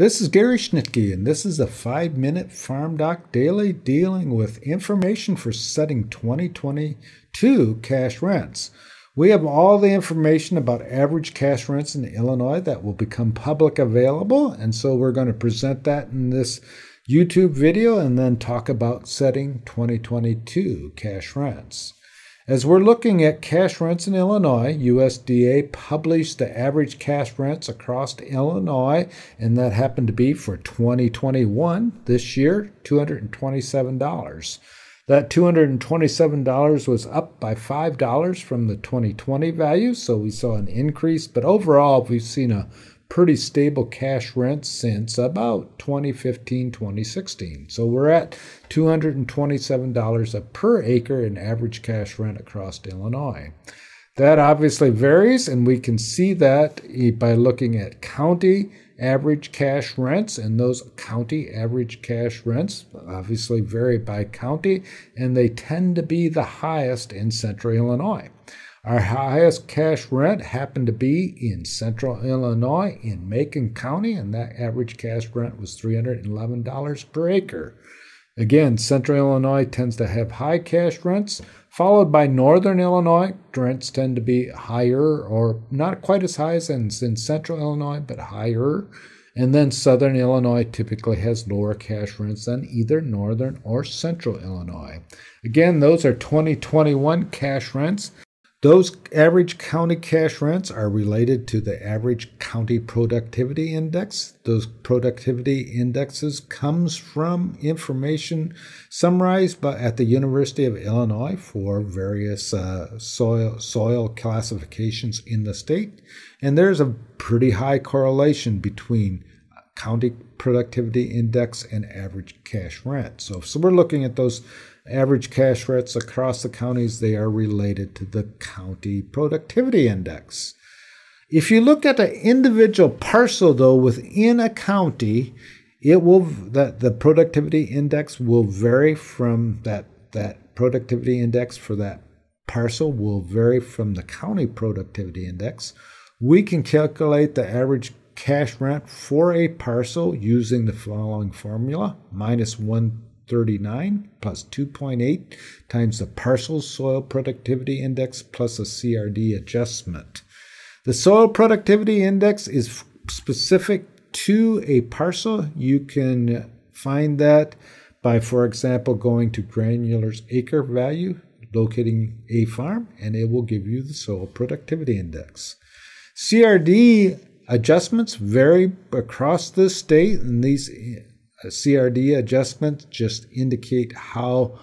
This is Gary Schnitkey, and this is a 5-minute Farm Doc Daily dealing with information for setting 2022 cash rents. We have all the information about average cash rents in Illinois that will become public available, and so we're going to present that in this YouTube video and then talk about setting 2022 cash rents. As we're looking at cash rents in Illinois, USDA published the average cash rents across Illinois, and that happened to be for 2021, this year, $227. That $227 was up by $5 from the 2020 value, so we saw an increase, but overall we've seen a pretty stable cash rent since about 2015, 2016. So we're at $227 per acre in average cash rent across Illinois. That obviously varies, and we can see that by looking at county average cash rents, and those county average cash rents obviously vary by county, and they tend to be the highest in central Illinois. Our highest cash rent happened to be in central Illinois in Macon County, and that average cash rent was $311 per acre. Again, central Illinois tends to have high cash rents, followed by northern Illinois. Rents tend to be higher, or not quite as high as in central Illinois, but higher. And then southern Illinois typically has lower cash rents than either northern or central Illinois. Again, those are 2021 cash rents. Those average county cash rents are related to the average county productivity index. Those productivity indexes comes from information summarized at the University of Illinois for various soil classifications in the state. And there's a pretty high correlation between county productivity index and average cash rent. So we're looking at those average cash rents across the counties. They are related to the county productivity index. If you look at an individual parcel, though, within a county, the productivity index will vary from that productivity index for that parcel will vary from the county productivity index. We can calculate the average cash rent for a parcel using the following formula: minus 139 plus 2.8 times the parcel's soil productivity index plus a CRD adjustment. The soil productivity index is specific to a parcel. You can find that by, for example, going to Granular's acre value, locating a farm, and it will give you the soil productivity index. CRD adjustments vary across the state, and these CRD adjustments just indicate how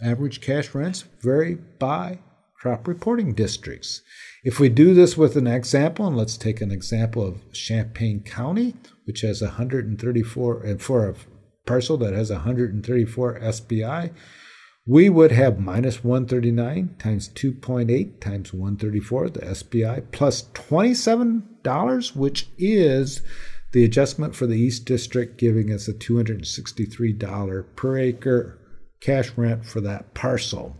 average cash rents vary by crop reporting districts. If we do this with an example, and let's take an example of Champaign County, which has 134, and for a parcel that has 134 SPI, we would have minus 139 times 2.8 times 134, the SPI, plus $27, which is the adjustment for the East District, giving us a $263 per acre cash rent for that parcel.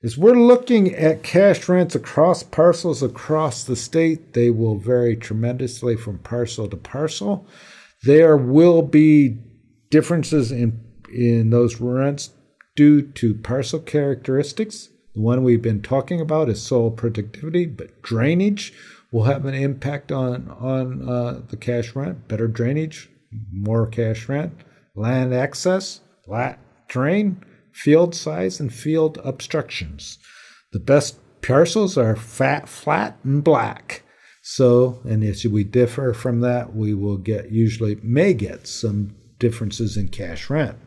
As we're looking at cash rents across parcels across the state, they will vary tremendously from parcel to parcel. There will be differences in those rents due to parcel characteristics. The one we've been talking about is soil productivity, but drainage will have an impact on the cash rent. Better drainage, more cash rent. Land access, flat terrain, field size, and field obstructions. The best parcels are flat, and black. So, and if we differ from that, we will may get some differences in cash rent.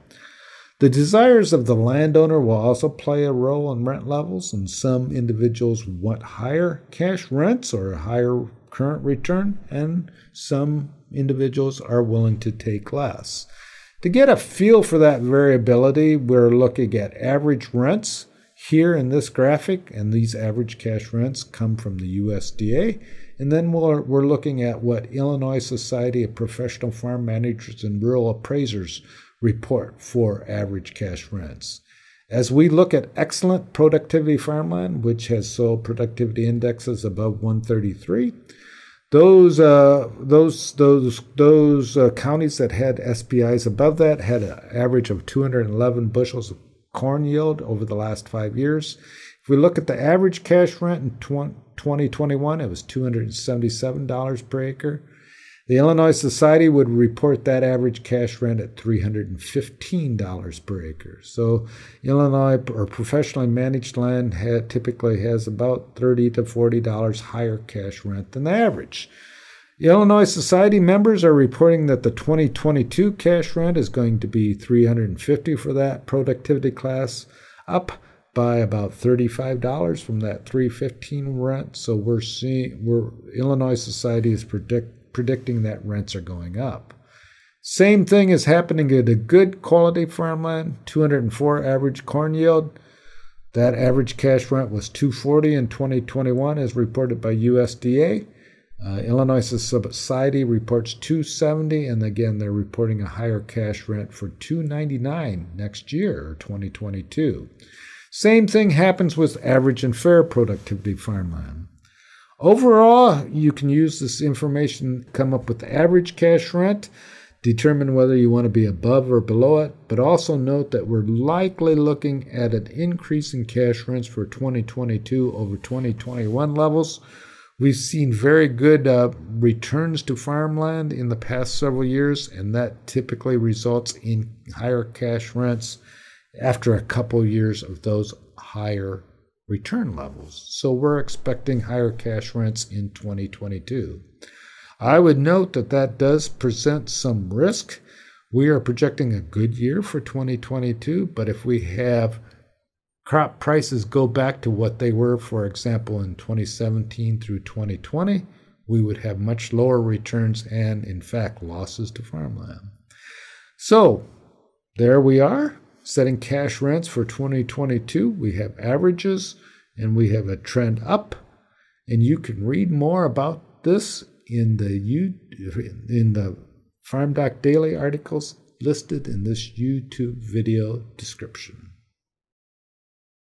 The desires of the landowner will also play a role in rent levels, and some individuals want higher cash rents or a higher current return, and some individuals are willing to take less. To get a feel for that variability, we're looking at average rents here in this graphic, and these average cash rents come from the USDA. And then we're looking at what Illinois Society of Professional Farm Managers and Rural Appraisers report for average cash rents. As we look at excellent productivity farmland, which has soil productivity indexes above 133, Those counties that had SPIs above that had an average of 211 bushels of corn yield over the last 5 years. If we look at the average cash rent in 2021, it was $277 per acre. The Illinois Society would report that average cash rent at $315 per acre. So Illinois, or professionally managed land, typically has about $30 to $40 higher cash rent than the average. The Illinois Society members are reporting that the 2022 cash rent is going to be $350 for that productivity class, up by about $35 from that $315 rent. So Illinois Society is predicting that rents are going up. Same thing is happening at a good quality farmland, 204 average corn yield. That average cash rent was $240 in 2021 as reported by USDA. Illinois Society reports $270, and again, they're reporting a higher cash rent for $299 next year, or 2022. Same thing happens with average and fair productivity farmland. Overall, you can use this information, come up with the average cash rent, determine whether you want to be above or below it, but also note that we're likely looking at an increase in cash rents for 2022 over 2021 levels. We've seen very good returns to farmland in the past several years, and that typically results in higher cash rents after a couple years of those higher return levels. So we're expecting higher cash rents in 2022. I would note that that does present some risk. We are projecting a good year for 2022, but if we have crop prices go back to what they were, for example, in 2017 through 2020, we would have much lower returns and, in fact, losses to farmland. So there we are, setting cash rents for 2022. We have averages and we have a trend up, and you can read more about this in the FarmDoc Daily articles listed in this YouTube video description.